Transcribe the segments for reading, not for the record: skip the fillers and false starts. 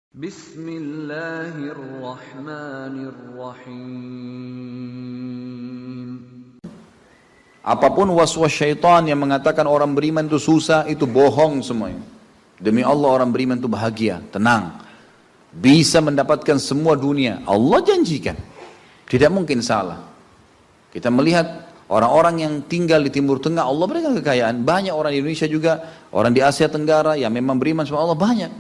Bismillahirrahmanirrahim. Apapun waswas syaitan yang mengatakan orang beriman itu susah, itu bohong semuanya. Demi Allah orang beriman itu bahagia, tenang. Bisa mendapatkan semua dunia. Allah janjikan. Tidak mungkin salah. Kita melihat orang-orang yang tinggal di Timur Tengah, Allah berikan kekayaan. Banyak orang di Indonesia juga, orang di Asia Tenggara yang memang beriman sama Allah banyak.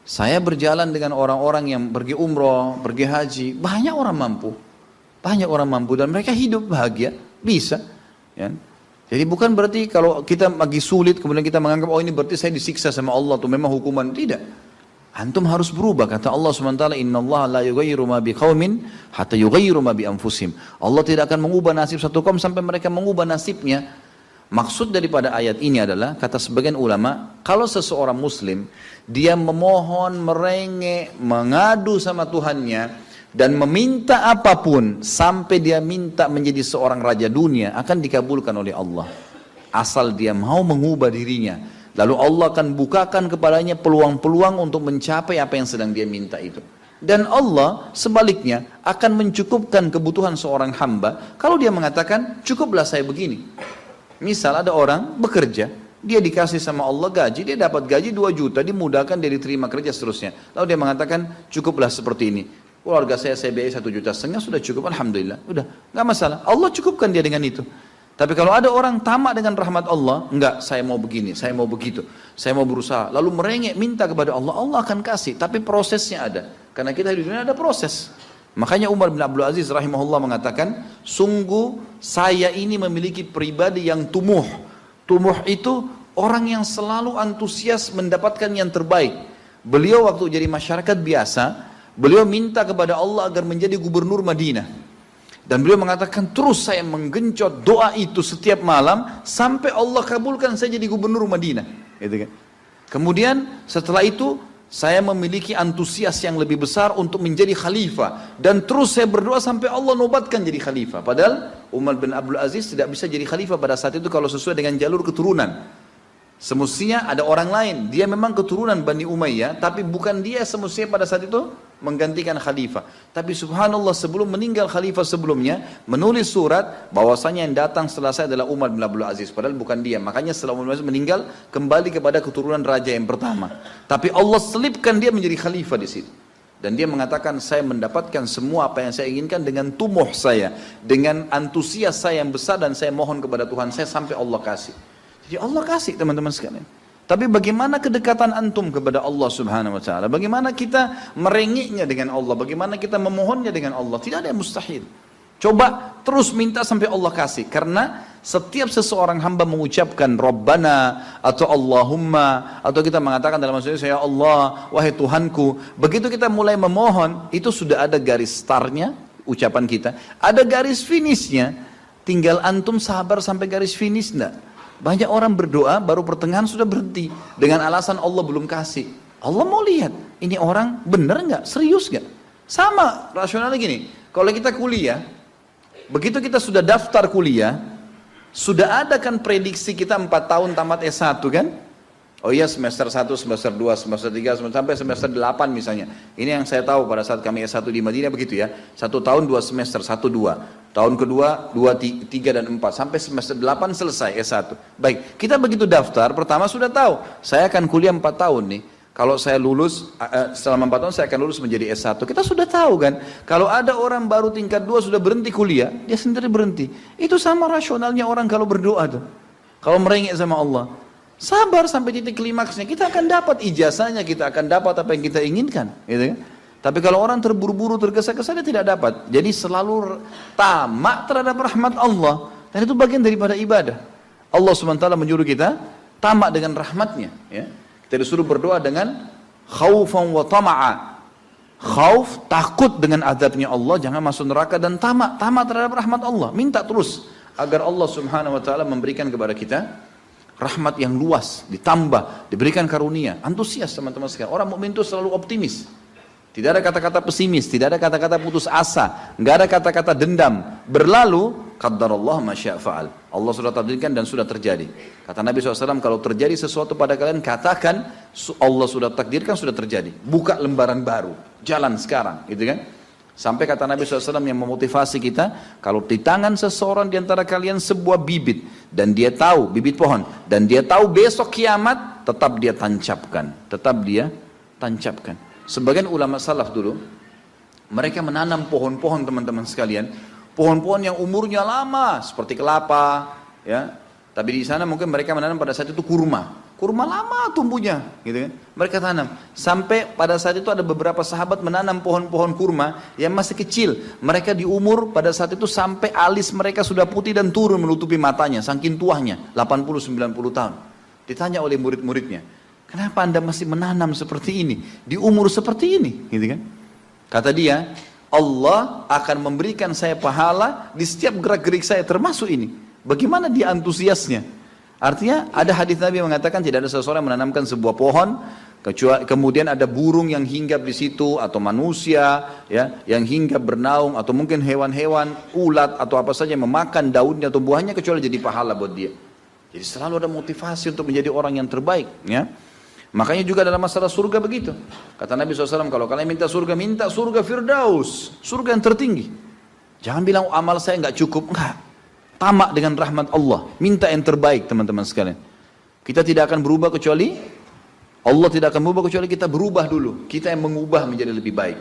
Saya berjalan dengan orang-orang yang pergi umroh, pergi haji, banyak orang mampu. Banyak orang mampu dan mereka hidup bahagia, bisa. Ya. Jadi bukan berarti kalau kita lagi sulit kemudian kita menganggap oh ini berarti saya disiksa sama Allah atau memang hukuman. Tidak. Antum harus berubah. Kata Allah SWT, innallaha la yughayyiru ma biqaumin hatta yughayyiru ma bi anfusihim. Allah tidak akan mengubah nasib satu kaum sampai mereka mengubah nasibnya. Maksud daripada ayat ini adalah, kata sebagian ulama, kalau seseorang muslim, dia memohon, merengek, mengadu sama Tuhannya, dan meminta apapun, sampai dia minta menjadi seorang raja dunia, akan dikabulkan oleh Allah. Asal dia mau mengubah dirinya. Lalu Allah akan bukakan kepadanya peluang-peluang untuk mencapai apa yang sedang dia minta itu. Dan Allah sebaliknya akan mencukupkan kebutuhan seorang hamba, kalau dia mengatakan, cukuplah saya begini. Misal ada orang bekerja, dia dikasih sama Allah gaji, dia dapat gaji 2 juta, dimudahkan dia diterima kerja seterusnya. Lalu dia mengatakan, cukuplah seperti ini. Keluarga saya biayai 1,5 juta, sudah cukup, alhamdulillah. Udah, nggak masalah. Allah cukupkan dia dengan itu. Tapi kalau ada orang tamak dengan rahmat Allah, enggak, saya mau begini, saya mau begitu, saya mau berusaha. Lalu merengek minta kepada Allah, Allah akan kasih. Tapi prosesnya ada. Karena kita di dunia ada proses. Makanya Umar bin Abdul Aziz rahimahullah mengatakan, sungguh saya ini memiliki pribadi yang tumuh. Tumuh itu orang yang selalu antusias mendapatkan yang terbaik. Beliau waktu jadi masyarakat biasa, beliau minta kepada Allah agar menjadi gubernur Madinah. Dan beliau mengatakan, terus saya menggencot doa itu setiap malam, sampai Allah kabulkan saya jadi gubernur Madinah. Gitu kan? Kemudian setelah itu, saya memiliki antusias yang lebih besar untuk menjadi khalifah. Dan terus saya berdoa sampai Allah nobatkan jadi khalifah. Padahal Umar bin Abdul Aziz tidak bisa jadi khalifah pada saat itu kalau sesuai dengan jalur keturunan. Semestinya ada orang lain. Dia memang keturunan Bani Umayyah, tapi bukan dia semestinya pada saat itu menggantikan khalifah. Tapi subhanallah sebelum meninggal khalifah sebelumnya, menulis surat bahwasanya yang datang setelah saya adalah Umar bin Abdul Aziz. Padahal bukan dia. Makanya setelah Umar bin Abdul Aziz meninggal, kembali kepada keturunan raja yang pertama. Tapi Allah selipkan dia menjadi khalifah di situ. Dan dia mengatakan, saya mendapatkan semua apa yang saya inginkan dengan tumuh saya, dengan antusias saya yang besar, dan saya mohon kepada Tuhan saya sampai Allah kasih. Jadi Allah kasih teman-teman sekalian. Tapi bagaimana kedekatan antum kepada Allah subhanahu wa ta'ala? Bagaimana kita merengeknya dengan Allah? Bagaimana kita memohonnya dengan Allah? Tidak ada yang mustahil. Coba terus minta sampai Allah kasih. Karena setiap seseorang hamba mengucapkan Rabbana atau Allahumma, atau kita mengatakan dalam maksudnya, ya Allah, wahai Tuhanku. Begitu kita mulai memohon, itu sudah ada garis startnya, ucapan kita. Ada garis finishnya. Tinggal antum sabar sampai garis finish enggak? Banyak orang berdoa baru pertengahan sudah berhenti dengan alasan Allah belum kasih. Allah mau lihat ini orang benar nggak, serius nggak. Sama rasionalnya gini, kalau kita kuliah, begitu kita sudah daftar kuliah, sudah ada kan prediksi kita 4 tahun tamat S1 kan? Oh iya, semester 1, semester 2, semester 3, sampai semester 8 misalnya. Ini yang saya tahu pada saat kami S1 di Madinah begitu ya. 1 tahun 2 semester, 1, 2. Tahun kedua, 2, 3, dan 4. Sampai semester 8 selesai S1. Baik, kita begitu daftar, pertama sudah tahu. Saya akan kuliah 4 tahun nih. Kalau saya lulus, selama 4 tahun saya akan lulus menjadi S1. Kita sudah tahu kan. Kalau ada orang baru tingkat 2 sudah berhenti kuliah, dia sendiri berhenti. Itu sama rasionalnya orang kalau berdoa tuh. Kalau merengek sama Allah. Sabar sampai titik klimaksnya. Kita akan dapat ijazahnya, kita akan dapat apa yang kita inginkan. Gitu kan? Tapi kalau orang terburu-buru, tergesa-gesa, dia tidak dapat. Jadi selalu tamak terhadap rahmat Allah. Dan itu bagian daripada ibadah. Allah SWT menyuruh kita tamak dengan rahmatnya. Ya. Kita disuruh berdoa dengan khaufan wa tama'a. Khauf, takut dengan azabnya Allah, jangan masuk neraka, dan tamak terhadap rahmat Allah. Minta terus agar Allah SWT memberikan kepada kita rahmat yang luas, ditambah, diberikan karunia. Antusias teman-teman sekalian. Orang mukmin itu selalu optimis. Tidak ada kata-kata pesimis, tidak ada kata-kata putus asa, nggak ada kata-kata dendam. Berlalu, Qaddarallah ma syaa fa'al. Allah sudah takdirkan dan sudah terjadi. Kata Nabi SAW, kalau terjadi sesuatu pada kalian, katakan Allah sudah takdirkan, sudah terjadi. Buka lembaran baru, jalan sekarang, gitu kan? Sampai kata Nabi SAW yang memotivasi kita, kalau di tangan seseorang di antara kalian sebuah bibit, dan dia tahu, bibit pohon, dan dia tahu besok kiamat, tetap dia tancapkan. Tetap dia tancapkan. Sebagian ulama salaf dulu, mereka menanam pohon-pohon teman-teman sekalian, pohon-pohon yang umurnya lama, seperti kelapa, ya. Tapi di sana mungkin mereka menanam pada saat itu kurma. Kurma lama tumbuhnya, gitu kan? Mereka tanam. Sampai pada saat itu ada beberapa sahabat menanam pohon-pohon kurma yang masih kecil. Mereka di umur pada saat itu sampai alis mereka sudah putih dan turun menutupi matanya, saking tuanya, 80-90 tahun. Ditanya oleh murid-muridnya, kenapa anda masih menanam seperti ini, di umur seperti ini, gitu kan? Kata dia, Allah akan memberikan saya pahala di setiap gerak-gerik saya, termasuk ini. Bagaimana dia antusiasnya? Artinya ada hadis Nabi yang mengatakan tidak ada seseorang yang menanamkan sebuah pohon, kemudian ada burung yang hinggap di situ, atau manusia ya yang hinggap bernaung, atau mungkin hewan-hewan, ulat atau apa saja yang memakan daunnya atau buahnya, kecuali jadi pahala buat dia. Jadi selalu ada motivasi untuk menjadi orang yang terbaik, ya. Makanya juga dalam masalah surga begitu. Kata Nabi SAW, kalau kalian minta surga Firdaus, surga yang tertinggi. Jangan bilang amal saya nggak cukup, enggak. Tamak dengan rahmat Allah, minta yang terbaik teman-teman sekalian. Kita tidak akan berubah kecuali Allah tidak akan berubah kecuali kita berubah dulu. Kita yang mengubah menjadi lebih baik.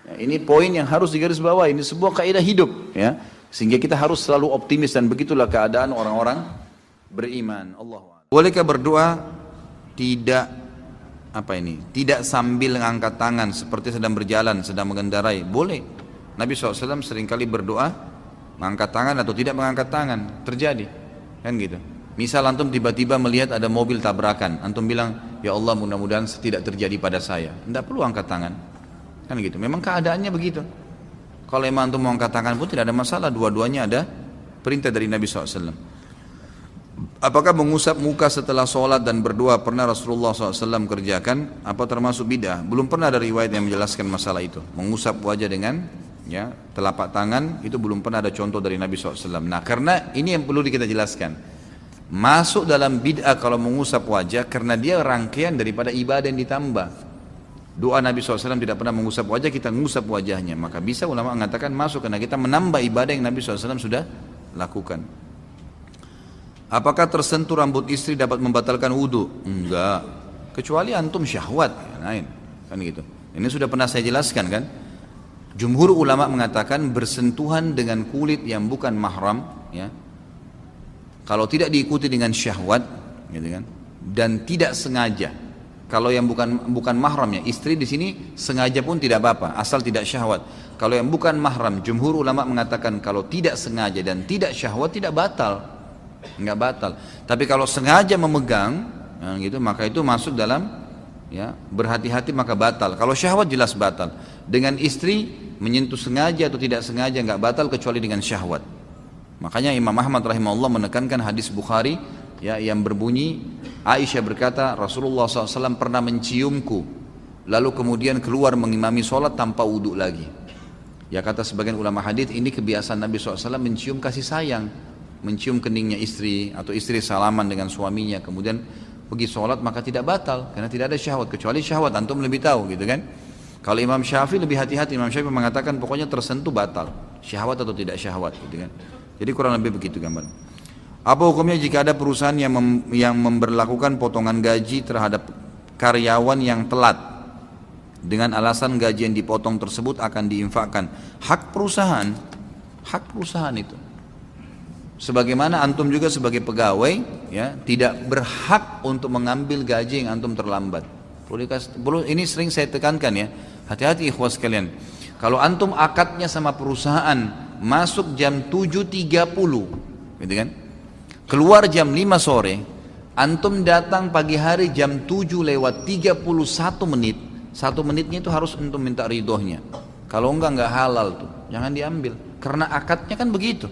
Ya, ini poin yang harus digarisbawahi. Ini sebuah kaidah hidup, ya. Sehingga kita harus selalu optimis, dan begitulah keadaan orang-orang beriman. Allah. Bolehkah berdoa tidak tidak sambil mengangkat tangan seperti sedang berjalan, sedang mengendarai? Boleh. Nabi SAW seringkali berdoa mengangkat tangan atau tidak mengangkat tangan, terjadi, kan gitu. Misal antum tiba-tiba melihat ada mobil tabrakan, antum bilang, ya Allah mudah-mudahan tidak terjadi pada saya. Tidak perlu angkat tangan, kan gitu. Memang keadaannya begitu. Kalau emang antum mau angkat tangan pun tidak ada masalah, dua-duanya ada perintah dari Nabi SAW. Apakah mengusap muka setelah sholat dan berdoa pernah Rasulullah SAW kerjakan? Apa termasuk bid'ah? Belum pernah ada riwayat yang menjelaskan masalah itu. Mengusap wajah dengan telapak tangan, itu belum pernah ada contoh dari Nabi SAW. Nah, karena ini yang perlu kita jelaskan. Masuk dalam bid'ah kalau mengusap wajah, karena dia rangkaian daripada ibadah yang ditambah. Doa Nabi SAW tidak pernah mengusap wajah, kita mengusap wajahnya. Maka bisa ulama mengatakan masuk, karena kita menambah ibadah yang Nabi SAW sudah lakukan. Apakah tersentuh rambut istri dapat membatalkan wudhu? Enggak. Kecuali antum syahwat, lain. Kan gitu. Ini sudah pernah saya jelaskan kan. Jumhur ulama mengatakan bersentuhan dengan kulit yang bukan mahram, ya. Kalau tidak diikuti dengan syahwat, gitu kan, dan tidak sengaja. Kalau yang bukan mahram, ya, istri di sini sengaja pun tidak apa-apa, asal tidak syahwat. Kalau yang bukan mahram, jumhur ulama mengatakan kalau tidak sengaja dan tidak syahwat tidak batal, nggak batal. Tapi kalau sengaja memegang, ya, gitu, maka itu masuk dalam, ya, berhati-hati maka batal. Kalau syahwat jelas batal. Dengan istri menyentuh sengaja atau tidak sengaja nggak batal kecuali dengan syahwat. Makanya Imam Ahmad rahimahullah menekankan hadis Bukhari, ya, yang berbunyi Aisyah berkata Rasulullah SAW pernah menciumku, lalu kemudian keluar mengimami sholat tanpa wudhu lagi. Ya, kata sebagian ulama hadis ini kebiasaan Nabi SAW mencium kasih sayang, mencium keningnya istri atau istri salaman dengan suaminya kemudian pergi sholat, maka tidak batal karena tidak ada syahwat. Kecuali syahwat, antum lebih tahu, gitu kan. Kalau Imam Syafi'i lebih hati-hati. Imam Syafi'i mengatakan pokoknya tersentuh batal, syahwat atau tidak syahwat, gitu kan. Jadi kurang lebih begitu gambar. Apa hukumnya jika ada perusahaan yang memberlakukan potongan gaji terhadap karyawan yang telat dengan alasan gaji yang dipotong tersebut akan diinfakkan? Hak perusahaan itu. Sebagaimana antum juga sebagai pegawai, ya, tidak berhak untuk mengambil gaji yang antum terlambat. Ini sering saya tekankan, ya, hati-hati ikhwas sekalian. Kalau antum akadnya sama perusahaan masuk jam 7.30, gitu kan, keluar jam 5 sore, antum datang pagi hari jam 7:31, 1 menitnya itu harus antum minta ridhonya. Kalau enggak halal tuh, jangan diambil, karena akadnya kan begitu.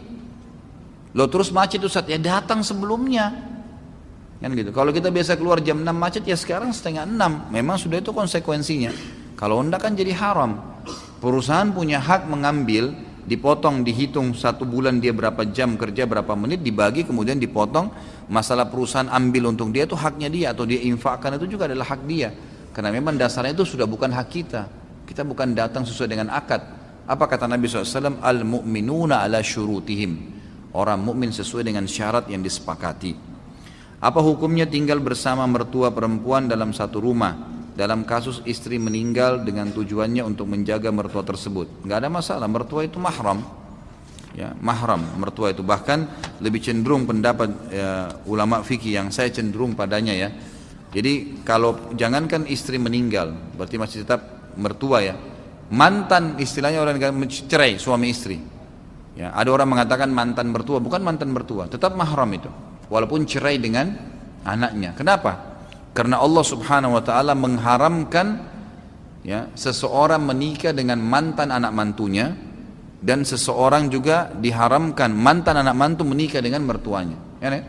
Lo terus macet Ustaz, ya datang sebelumnya, kan gitu. Kalau kita biasa keluar jam 6 macet, ya sekarang 5:30, memang sudah itu konsekuensinya. Kalau enggak kan jadi haram. Perusahaan punya hak mengambil dipotong, dihitung 1 bulan dia berapa jam kerja, berapa menit, dibagi kemudian dipotong. Masalah perusahaan ambil untuk dia itu haknya dia, atau dia infakkan itu juga adalah hak dia. Karena memang dasarnya itu sudah bukan hak kita. Kita bukan datang sesuai dengan akad. Apa kata Nabi SAW? Al-mu'minuna ala syurutihim. Orang mukmin sesuai dengan syarat yang disepakati. Apa hukumnya tinggal bersama mertua perempuan dalam satu rumah dalam kasus istri meninggal dengan tujuannya untuk menjaga mertua tersebut? Nggak ada masalah, mertua itu mahram. Ya, mahram mertua itu, bahkan lebih cenderung pendapat ulama fikih yang saya cenderung padanya ya. Jadi kalau jangankan istri meninggal, berarti masih tetap mertua ya. Mantan, istilahnya orang cerai suami istri. Ya, ada orang mengatakan mantan mertua, bukan mantan mertua, tetap mahram itu. Walaupun cerai dengan anaknya. Kenapa? Karena Allah Subhanahu wa taala mengharamkan ya seseorang menikah dengan mantan anak mantunya, dan seseorang juga diharamkan mantan anak mantu menikah dengan mertuanya. Ya,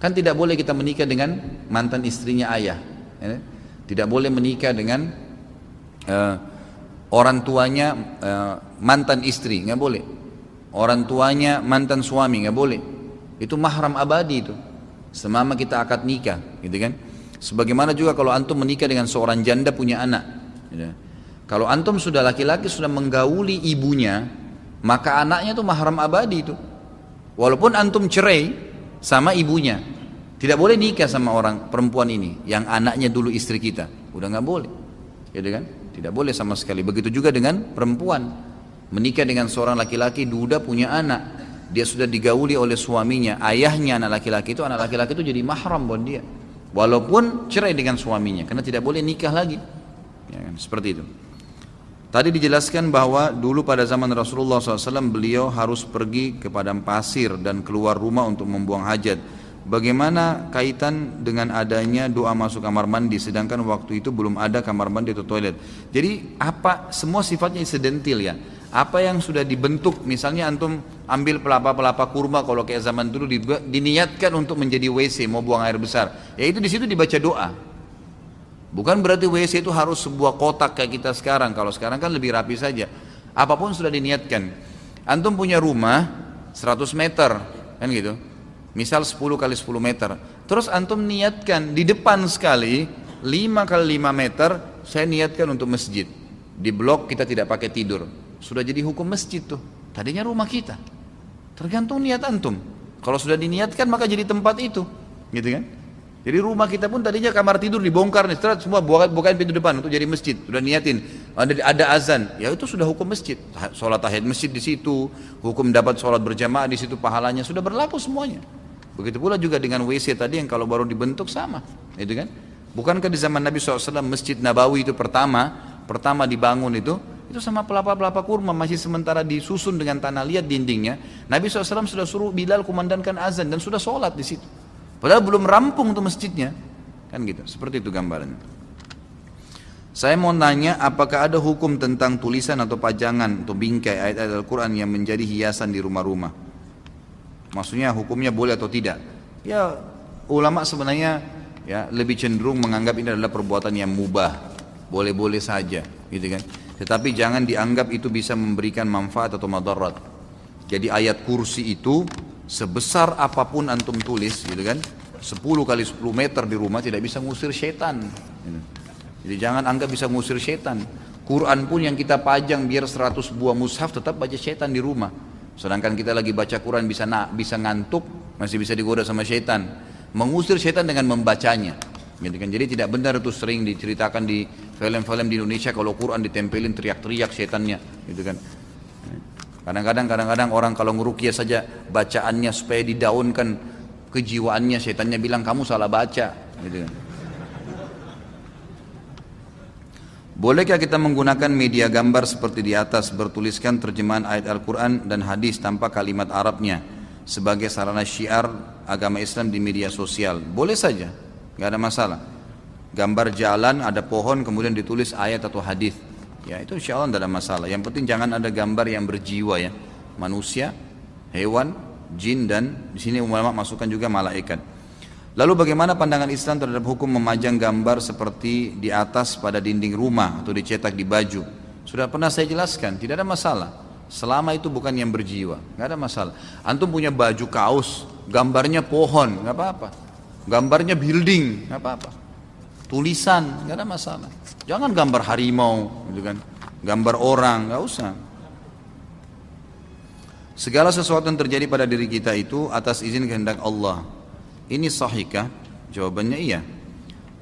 kan tidak boleh kita menikah dengan mantan istrinya ayah. Ya, tidak boleh menikah dengan orang tuanya mantan istri, nggak boleh. Orang tuanya mantan suami, nggak boleh. Itu mahram abadi itu. Selama kita akad nikah, gitu kan? Sebagaimana juga kalau antum menikah dengan seorang janda punya anak. Gitu. Kalau antum sudah laki-laki sudah menggauli ibunya, maka anaknya itu mahram abadi itu. Walaupun antum cerai sama ibunya, tidak boleh nikah sama orang perempuan ini yang anaknya dulu istri kita. Udah nggak boleh, gitu kan? Tidak boleh sama sekali. Begitu juga dengan perempuan. Menikah dengan seorang laki-laki, duda punya anak, dia sudah digauli oleh suaminya, ayahnya anak laki-laki itu jadi mahram buat dia, walaupun cerai dengan suaminya, karena tidak boleh nikah lagi ya kan? Seperti itu. Tadi dijelaskan bahwa dulu pada zaman Rasulullah SAW beliau harus pergi ke padang pasir dan keluar rumah untuk membuang hajat. Bagaimana kaitan dengan adanya doa masuk kamar mandi, sedangkan waktu itu belum ada kamar mandi atau toilet? Jadi apa, semua sifatnya insidental ya. Apa yang sudah dibentuk, misalnya antum ambil pelapa-pelapa kurma kalau kayak zaman dulu diniatkan untuk menjadi WC, mau buang air besar, ya itu di situ dibaca doa. Bukan berarti WC itu harus sebuah kotak kayak kita sekarang. Kalau sekarang kan lebih rapi saja. Apapun sudah diniatkan. Antum punya rumah 100 meter kan gitu. Misal 10 kali 10 meter. Terus antum niatkan di depan sekali 5 kali 5 meter saya niatkan untuk masjid. Di blok kita tidak pakai tidur. Sudah jadi hukum masjid tuh. Tadinya rumah kita. Tergantung niat antum. Kalau sudah diniatkan maka jadi tempat itu. Gitu kan? Jadi rumah kita pun tadinya kamar tidur dibongkar nih, semua bukain pintu depan untuk jadi masjid. Sudah niatin, ada azan, ya itu sudah hukum masjid. Sholat tahiyat masjid di situ, hukum dapat sholat berjamaah di situ, pahalanya sudah berlaku semuanya. Begitu pula juga dengan WC tadi yang kalau baru dibentuk sama, gitu kan? Bukankah di zaman Nabi SAW Masjid Nabawi itu pertama dibangun itu sama pelapa-pelapa kurma masih sementara disusun dengan tanah liat dindingnya. Nabi SAW sudah suruh Bilal kumandangkan azan dan sudah sholat di situ. Padahal belum rampung tuh masjidnya, kan gitu. Seperti itu gambarannya. Saya mau nanya, apakah ada hukum tentang tulisan atau pajangan atau bingkai ayat-ayat Al-Quran yang menjadi hiasan di rumah-rumah? Maksudnya hukumnya boleh atau tidak? Ya ulama sebenarnya ya lebih cenderung menganggap ini adalah perbuatan yang mubah, boleh-boleh saja, gitu kan. Tetapi jangan dianggap itu bisa memberikan manfaat atau madarat. Jadi ayat kursi itu sebesar apapun antum tulis gitu kan, 10 kali 10 meter di rumah tidak bisa ngusir setan gitu. Jadi jangan anggap bisa ngusir setan. Quran pun yang kita pajang biar 100 buah mushaf tetap baca setan di rumah. Sedangkan kita lagi baca Quran bisa ngantuk, masih bisa digoda sama setan. Mengusir setan dengan membacanya gitu kan. Jadi tidak benar itu sering diceritakan di film-film di Indonesia kalau Quran ditempelin teriak-teriak setannya gitu kan. Kadang-kadang orang kalau ngeruqyah saja bacaannya supaya didaunkan kejiwaannya, setannya bilang kamu salah baca gitu kan. Bolehkah kita menggunakan media gambar seperti di atas bertuliskan terjemahan ayat Al-Quran dan hadis tanpa kalimat Arabnya sebagai sarana syiar agama Islam di media sosial? Boleh saja, nggak ada masalah. Gambar jalan, ada pohon, kemudian ditulis ayat atau hadis. Ya itu insya Allah tidak ada masalah. Yang penting jangan ada gambar yang berjiwa ya, manusia, hewan, jin, dan di sini ulama masukkan juga malaikat. Lalu bagaimana pandangan Islam terhadap hukum memajang gambar seperti di atas pada dinding rumah atau dicetak di baju? Sudah pernah saya jelaskan, tidak ada masalah. selama itu bukan yang berjiwa, nggak ada masalah. Antum punya baju kaos, gambarnya pohon, nggak apa-apa. Gambarnya building, nggak apa-apa. Tulisan, nggak ada masalah. Jangan gambar harimau, gitu kan? Gambar orang, nggak usah. Segala sesuatu yang terjadi pada diri kita itu atas izin kehendak Allah. Ini sahihkah? Jawabannya iya.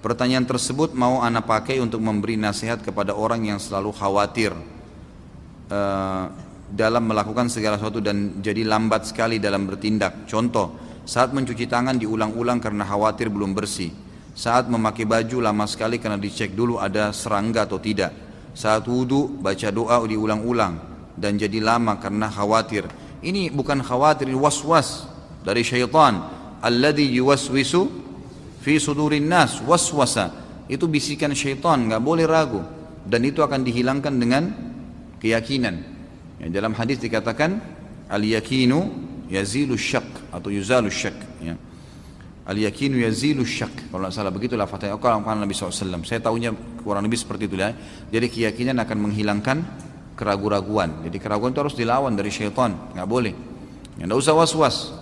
Pertanyaan tersebut mau ana pakai untuk memberi nasihat kepada orang yang selalu khawatir dalam melakukan segala sesuatu dan jadi lambat sekali dalam bertindak. Contoh, saat mencuci tangan diulang-ulang karena khawatir belum bersih. Saat memakai baju lama sekali karena dicek dulu ada serangga atau tidak. Saat wudu baca doa diulang-ulang dan jadi lama karena khawatir. Ini bukan khawatir, ini was-was dari syaitan. Alladzi yuwaswisu fi sudurin nas, waswasa. Itu bisikan syaitan, nggak boleh ragu. Dan itu akan dihilangkan dengan keyakinan. Ya, dalam hadis dikatakan al-yakinu yazilu syak atau yuzalu syak. Ya. Al-yakinu yazilu syak, kalau tidak salah begitulah fatihah kalau Nabi SAW. Saya tahunya kurang lebih seperti itu ya. Jadi keyakinan akan menghilangkan keraguan-raguan. Jadi keraguan itu harus dilawan dari syaitan, nggak boleh. Ya, nggak usah was-was.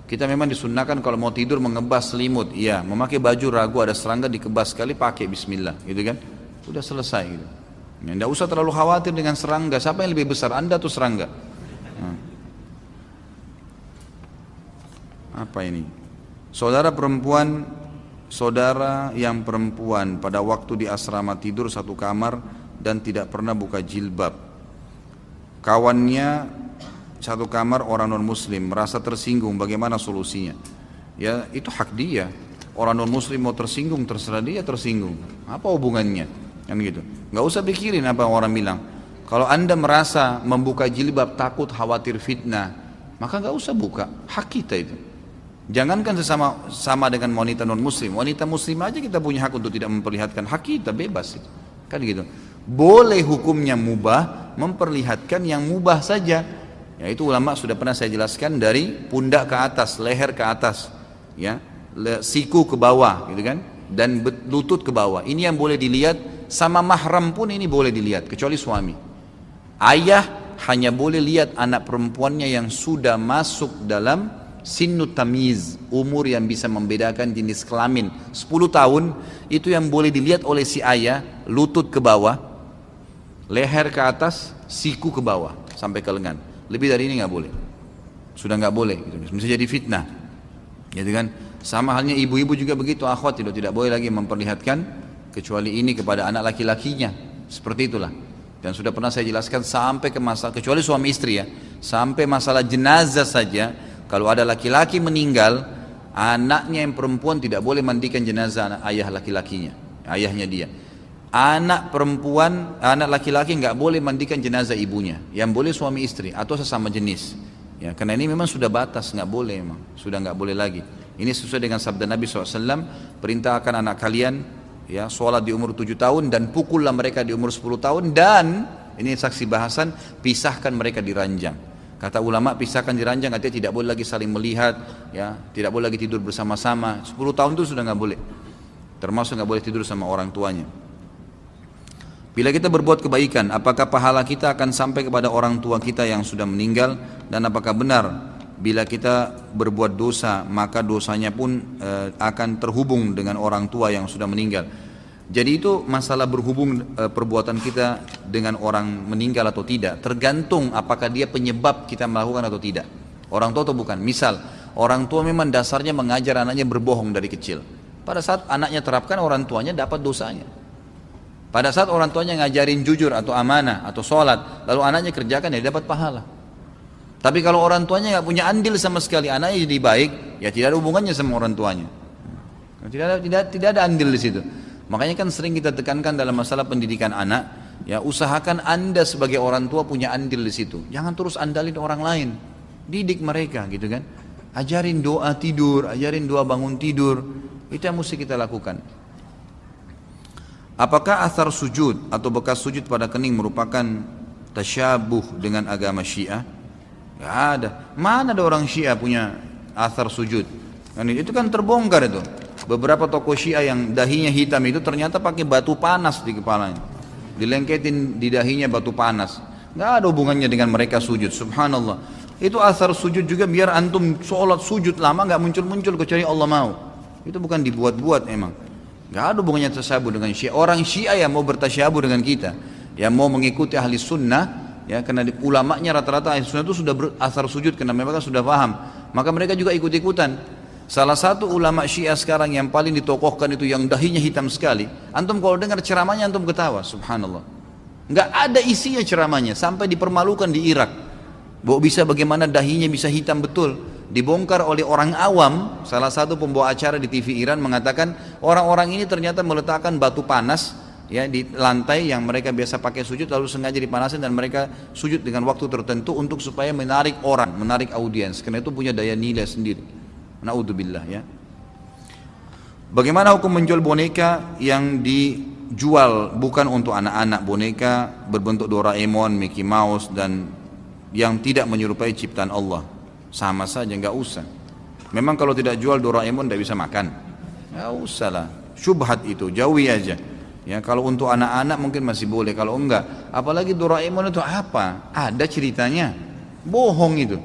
Kita memang disunnahkan kalau mau tidur mengebas selimut, iya. Memakai baju ragu ada serangga dikebas sekali pakai Bismillah, gitu kan? Udah selesai gitu. Ya, nggak usah terlalu khawatir dengan serangga. Siapa yang lebih besar, Anda atau serangga? Nah. Apa ini? Saudara yang perempuan pada waktu di asrama tidur satu kamar dan tidak pernah buka jilbab. Kawannya satu kamar orang non muslim merasa tersinggung, bagaimana solusinya? Ya itu hak dia. Orang non muslim mau tersinggung terserah dia tersinggung. Apa hubungannya? Kan gitu. Nggak usah pikirin apa orang bilang. Kalau Anda merasa membuka jilbab takut khawatir fitnah, maka nggak usah buka. Hak kita itu. Jangankan sama dengan wanita non muslim, wanita muslim aja kita punya hak untuk tidak memperlihatkan, hak kita bebas itu. Kan gitu. Boleh hukumnya mubah memperlihatkan yang mubah saja. Ya itu ulama sudah pernah saya jelaskan dari pundak ke atas, leher ke atas, ya, siku ke bawah, gitu kan, dan lutut ke bawah. Ini yang boleh dilihat, sama mahram pun ini boleh dilihat, kecuali suami. Ayah hanya boleh lihat anak perempuannya yang sudah masuk dalam Sinnu tamiz, umur yang bisa membedakan jenis kelamin 10 tahun, itu yang boleh dilihat oleh si ayah, lutut ke bawah, leher ke atas, siku ke bawah sampai ke lengan. Lebih dari ini nggak boleh, sudah nggak boleh, gitu. Bisa jadi fitnah, gitu kan. Sama halnya ibu-ibu juga begitu, akhwat tidak boleh lagi memperlihatkan kecuali ini kepada anak laki-lakinya, seperti itulah. Dan sudah pernah saya jelaskan sampai ke masalah, kecuali suami istri ya, sampai masalah jenazah saja. Kalau ada laki-laki meninggal, anaknya yang perempuan tidak boleh mandikan jenazah ayah laki-lakinya, ayahnya dia. Anak perempuan, anak laki-laki nggak boleh mandikan jenazah ibunya. Yang boleh suami istri atau sesama jenis. Ya, karena ini memang sudah batas, nggak boleh memang, sudah nggak boleh lagi. Ini sesuai dengan sabda Nabi SAW, perintahkan anak kalian ya sholat di umur 7 tahun dan pukullah mereka di umur 10 tahun dan ini saksi bahasan, pisahkan mereka di ranjang. Kata ulama pisahkan di ranjang artinya tidak boleh lagi saling melihat, ya, tidak boleh lagi tidur bersama-sama. 10 tahun itu sudah nggak boleh. Termasuk nggak boleh tidur sama orang tuanya. Bila kita berbuat kebaikan, apakah pahala kita akan sampai kepada orang tua kita yang sudah meninggal? Dan apakah benar bila kita berbuat dosa maka dosanya pun akan terhubung dengan orang tua yang sudah meninggal? Jadi itu masalah berhubung perbuatan kita dengan orang meninggal atau tidak tergantung apakah dia penyebab kita melakukan atau tidak, orang tua atau bukan. Misal orang tua memang dasarnya mengajar anaknya berbohong dari kecil, pada saat anaknya terapkan orang tuanya dapat dosanya. Pada saat orang tuanya ngajarin jujur atau amanah atau sholat lalu anaknya kerjakan, ya dapat pahala. Tapi kalau orang tuanya nggak punya andil sama sekali, anaknya jadi baik, ya tidak ada hubungannya sama orang tuanya, tidak ada andil di situ. Makanya kan sering kita tekankan dalam masalah pendidikan anak, ya usahakan Anda sebagai orang tua punya andil di situ. Jangan terus andalin orang lain. Didik mereka gitu kan. Ajarin doa tidur, ajarin doa bangun tidur. Itu yang mesti kita lakukan. Apakah athar sujud atau bekas sujud pada kening merupakan tasyabuh dengan agama Syiah? Gak ada. Mana ada orang Syiah punya athar sujud? Itu kan terbongkar itu. Beberapa tokoh Syiah yang dahinya hitam itu ternyata pakai batu panas di kepalanya, dilengketin di dahinya batu panas. Nggak ada hubungannya dengan mereka sujud, subhanallah. Itu asar sujud juga biar antum sholat sujud lama nggak muncul-muncul kecuali Allah mau. Itu bukan dibuat-buat emang. Nggak ada hubungannya tasyabuh dengan Syiah. Orang Syiah yang mau bertasyabuh dengan kita, yang mau mengikuti ahli sunnah, ya karena ulamanya rata-rata ahli sunnah itu sudah asar sujud karena mereka sudah paham. Maka mereka juga ikut-ikutan. Salah satu ulama Syiah sekarang yang paling ditokohkan itu yang dahinya hitam sekali. Antum kalau dengar ceramahnya antum ketawa, subhanallah. Nggak ada isinya ceramahnya, sampai dipermalukan di Irak. Bahwa bisa bagaimana dahinya bisa hitam betul. Dibongkar oleh orang awam, salah satu pembawa acara di TV Iran mengatakan orang-orang ini ternyata meletakkan batu panas ya di lantai yang mereka biasa pakai sujud, lalu sengaja dipanasin dan mereka sujud dengan waktu tertentu untuk supaya menarik orang, menarik audiens, karena itu punya daya nilai sendiri. Naudzubillah ya. Bagaimana hukum menjual boneka yang dijual bukan untuk anak-anak, boneka berbentuk Doraemon, Mickey Mouse dan yang tidak menyerupai ciptaan Allah? Sama saja, nggak usah. Memang kalau tidak jual Doraemon tidak bisa makan, nggak usah lah, syubhat itu jauhi aja. Ya kalau untuk anak-anak mungkin masih boleh, kalau enggak, apalagi Doraemon itu apa? Ada ceritanya, bohong itu,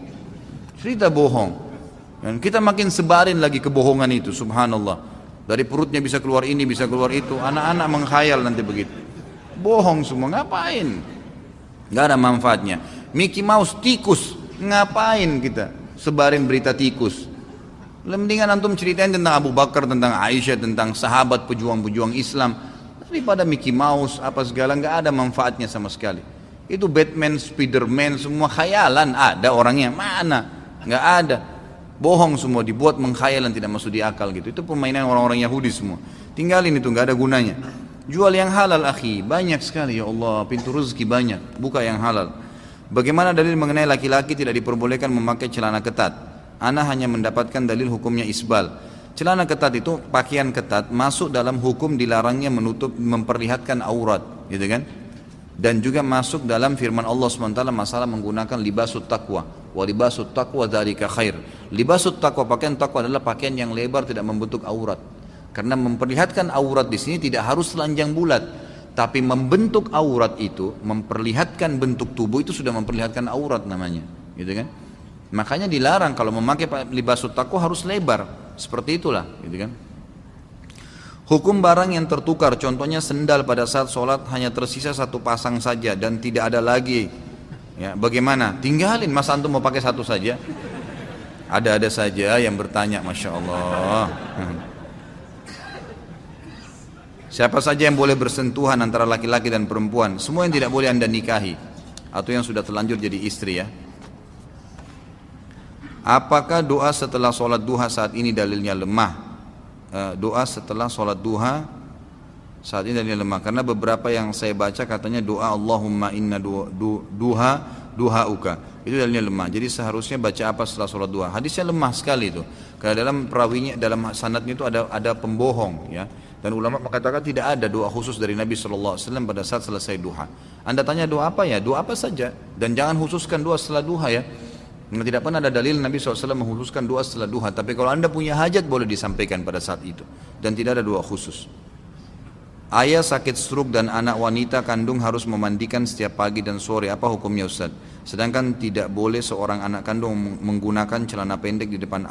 cerita bohong. Dan kita makin sebarin lagi kebohongan itu, subhanallah. Dari perutnya bisa keluar ini, bisa keluar itu. Anak-anak menghayal nanti begitu. Bohong semua, ngapain? Gak ada manfaatnya. Mickey Mouse, tikus, ngapain kita sebarin berita tikus? Mendingan antum ceritain tentang Abu Bakar, tentang Aisyah, tentang sahabat pejuang-pejuang Islam. Daripada Mickey Mouse, apa segala, gak ada manfaatnya sama sekali. Itu Batman, Spiderman, semua khayalan. Ada orangnya, mana? Gak ada. Bohong semua, dibuat mengkhayalan, tidak masuk di akal gitu. Itu permainan orang-orang Yahudi semua. Tinggalin itu, nggak ada gunanya. Jual yang halal akhi, banyak sekali ya Allah, pintu rezeki banyak, buka yang halal. Bagaimana dalil mengenai laki-laki tidak diperbolehkan memakai celana ketat? Ana hanya mendapatkan dalil hukumnya isbal. Celana ketat itu pakaian ketat masuk dalam hukum dilarangnya menutup, memperlihatkan aurat, gitu kan? Dan juga masuk dalam firman Allah SWT masalah menggunakan libasut taqwa. Wa libasut taqwa dzalika khair. Libasut taqwa, pakaian taqwa adalah pakaian yang lebar tidak membentuk aurat. Karena memperlihatkan aurat di sini tidak harus telanjang bulat, tapi membentuk aurat itu, memperlihatkan bentuk tubuh itu sudah memperlihatkan aurat namanya, gitu kan? Makanya dilarang kalau memakai libasut taqwa harus lebar, seperti itulah, gitu kan? Hukum barang yang tertukar, contohnya sendal pada saat sholat hanya tersisa satu pasang saja dan tidak ada lagi. Ya, bagaimana? Tinggalin, masa antum mau pakai satu saja? Ada-ada saja yang bertanya, Masya Allah. Siapa saja yang boleh bersentuhan antara laki-laki dan perempuan? Semua yang tidak boleh anda nikahi atau yang sudah terlanjur jadi istri ya. Apakah doa setelah sholat duha saat ini dalilnya lemah? Doa setelah sholat duha saat ini dalilnya lemah karena beberapa yang saya baca katanya doa Allahumma inna duhauka itu dalilnya lemah. Jadi seharusnya baca apa setelah sholat duha? Hadisnya lemah sekali itu karena dalam perawinya, dalam sanadnya itu ada pembohong ya. Dan ulama mengatakan tidak ada doa khusus dari Nabi SAW pada saat selesai duha. Anda tanya doa apa ya? Doa apa saja dan jangan khususkan doa setelah duha ya. Tidak pernah ada dalil Nabi SAW mengkhususkan doa setelah duha. Tapi kalau anda punya hajat boleh disampaikan pada saat itu. Dan tidak ada doa khusus. Ayah sakit stroke dan anak wanita kandung harus memandikan setiap pagi dan sore. Apa hukumnya Ustaz? Sedangkan tidak boleh seorang anak kandung menggunakan celana pendek di depan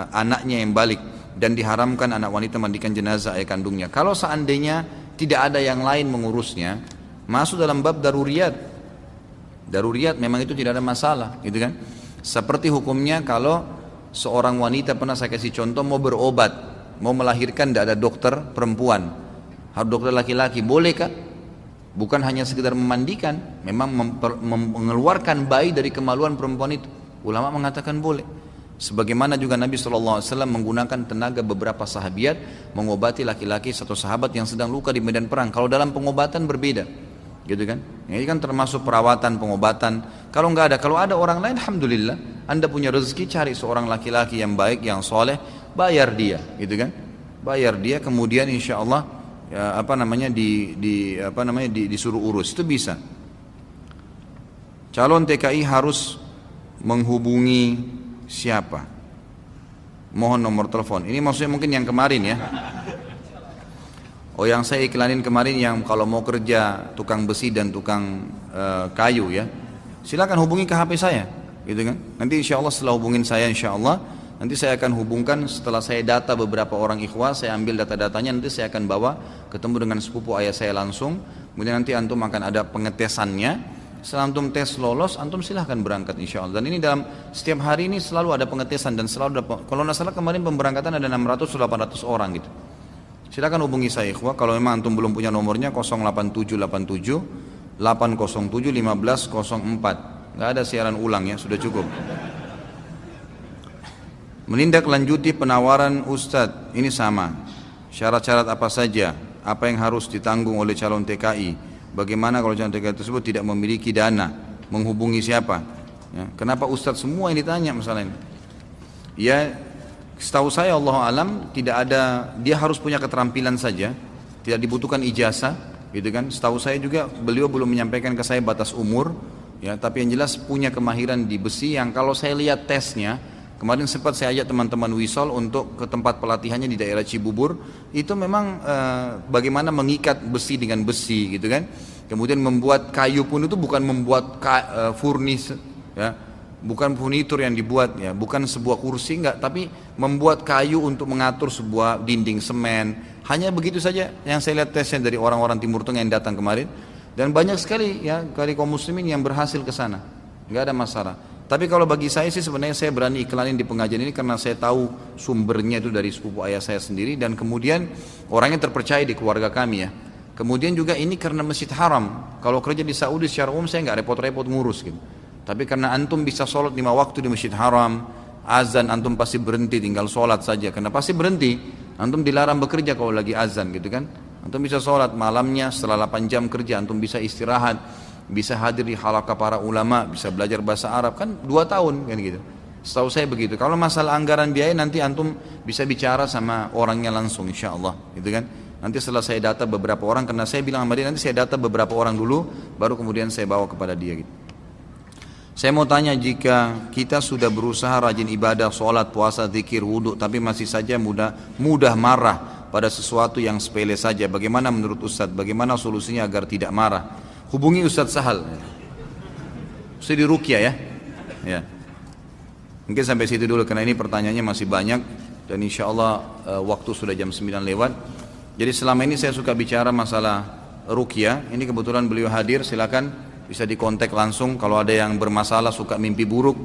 anaknya yang balik. Dan diharamkan anak wanita mandikan jenazah ayah kandungnya. Kalau seandainya tidak ada yang lain mengurusnya, masuk dalam bab daruriyat. Daruriyat memang itu tidak ada masalah, gitu kan? Seperti hukumnya kalau seorang wanita, pernah saya kasih contoh, mau berobat, mau melahirkan, tidak ada dokter perempuan, harus dokter laki-laki, bolehkah? Bukan hanya sekedar memandikan, memang mengeluarkan bayi dari kemaluan perempuan itu. Ulama mengatakan boleh. Sebagaimana juga Nabi SAW menggunakan tenaga beberapa sahabiat mengobati laki-laki satu sahabat yang sedang luka di medan perang. Kalau dalam pengobatan berbeda, gitu kan? Ini kan termasuk perawatan, pengobatan. Kalau ada orang lain, alhamdulillah, anda punya rezeki, cari seorang laki-laki yang baik, yang soleh, bayar dia, gitu kan? Bayar dia, kemudian insya Allah ya, disuruh urus, itu bisa. Calon TKI harus menghubungi siapa? Mohon nomor telepon. Ini maksudnya mungkin yang kemarin ya. Oh, yang saya iklanin kemarin yang kalau mau kerja tukang besi dan tukang kayu ya, silakan hubungi ke HP saya, gitu kan. Nanti insya Allah setelah hubungin saya insya Allah, nanti saya akan hubungkan setelah saya data beberapa orang ikhwah, saya ambil data-datanya, nanti saya akan bawa ketemu dengan sepupu ayah saya langsung. Kemudian nanti antum akan ada pengetesannya. Setelah antum tes lolos, antum silahkan berangkat insya Allah. Dan ini dalam setiap hari ini selalu ada pengetesan dan selalu ada, kalau nggak salah kemarin pemberangkatan ada 600-800 orang gitu. Silakan hubungi saya ikhwah, kalau memang antum belum punya nomornya 08787 807 1504. Nggak ada siaran ulang ya, sudah cukup. Menindaklanjuti penawaran Ustadz, ini sama. Syarat-syarat apa saja? Apa yang harus ditanggung oleh calon TKI? Bagaimana kalau calon TKI tersebut tidak memiliki dana? Menghubungi siapa? Ya, kenapa Ustadz semua yang ditanya masalah ini? Ya, setahu saya Allah alam tidak ada, dia harus punya keterampilan saja, tidak dibutuhkan ijazah, gitu kan. Setahu saya juga beliau belum menyampaikan ke saya batas umur, ya, tapi yang jelas punya kemahiran di besi yang kalau saya lihat tesnya, kemarin sempat saya ajak teman-teman Wisol untuk ke tempat pelatihannya di daerah Cibubur, itu memang bagaimana mengikat besi dengan besi, gitu kan. Kemudian membuat kayu pun itu bukan membuat furnis, ya. Bukan furnitur yang dibuat ya, bukan sebuah kursi enggak, tapi membuat kayu untuk mengatur sebuah dinding semen. Hanya begitu saja yang saya lihat tesnya dari orang-orang Timur Tengah yang datang kemarin, dan banyak sekali ya dari kaum muslimin yang berhasil ke sana. Enggak ada masalah. Tapi kalau bagi saya sih sebenarnya saya berani iklanin di pengajian ini karena saya tahu sumbernya itu dari sepupu ayah saya sendiri, dan kemudian orangnya terpercaya di keluarga kami ya. Kemudian juga ini karena Masjid Haram. Kalau kerja di Saudi secara umum saya enggak repot-repot ngurus gitu. Tapi karena antum bisa sholat 5 waktu di Masjid Haram, azan antum pasti berhenti, tinggal sholat saja. Karena pasti berhenti, antum dilarang bekerja kalau lagi azan gitu kan. Antum bisa sholat malamnya setelah 8 jam kerja, antum bisa istirahat, bisa hadir di halaqah para ulama, bisa belajar bahasa Arab, kan 2 tahun kan gitu. Setahu saya begitu. Kalau masalah anggaran biaya nanti antum bisa bicara sama orangnya langsung insya Allah gitu kan. Nanti setelah saya data beberapa orang, karena saya bilang sama dia nanti saya data beberapa orang dulu, baru kemudian saya bawa kepada dia gitu. Saya mau tanya, jika kita sudah berusaha rajin ibadah, sholat, puasa, zikir, wudhu, tapi masih saja mudah marah pada sesuatu yang sepele saja, bagaimana menurut Ustadz? Bagaimana solusinya agar tidak marah? Hubungi Ustadz Sahal. Ustadz di Ruqyah ya. Ya. Mungkin sampai situ dulu karena ini pertanyaannya masih banyak dan insya Allah waktu sudah jam 9 lewat. Jadi selama ini saya suka bicara masalah Ruqyah. Ini kebetulan beliau hadir, silakan. Bisa dikontak langsung kalau ada yang bermasalah, suka mimpi buruk,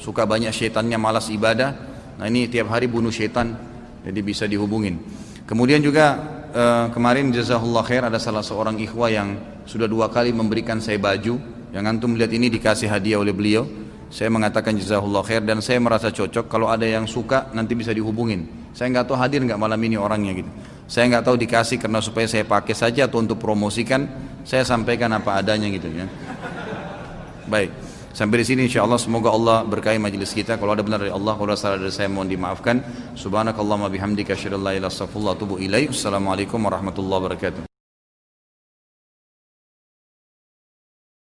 suka banyak syaitannya, malas ibadah. Nah ini tiap hari bunuh syaitan, jadi bisa dihubungin. Kemudian juga kemarin jazakallah khair ada salah seorang ikhwah yang sudah 2 kali memberikan saya baju. Yang antum lihat ini dikasih hadiah oleh beliau. Saya mengatakan jazakallah khair dan saya merasa cocok. Kalau ada yang suka nanti bisa dihubungin. Saya nggak tahu hadir nggak malam ini orangnya gitu. Saya nggak tahu dikasih karena supaya saya pakai saja atau untuk promosikan. Saya sampaikan apa adanya gitu ya. Baik, sampai di sini insyaallah semoga Allah berkahi majelis kita. Kalau ada benar dari Allah, kalau ada salah dari saya mohon dimaafkan. Subhanakallahumma bihamdika asyhadu an la ilaha illa anta astaghfiruka wa atubu ilaik. Assalamualaikum warahmatullahi wabarakatuh.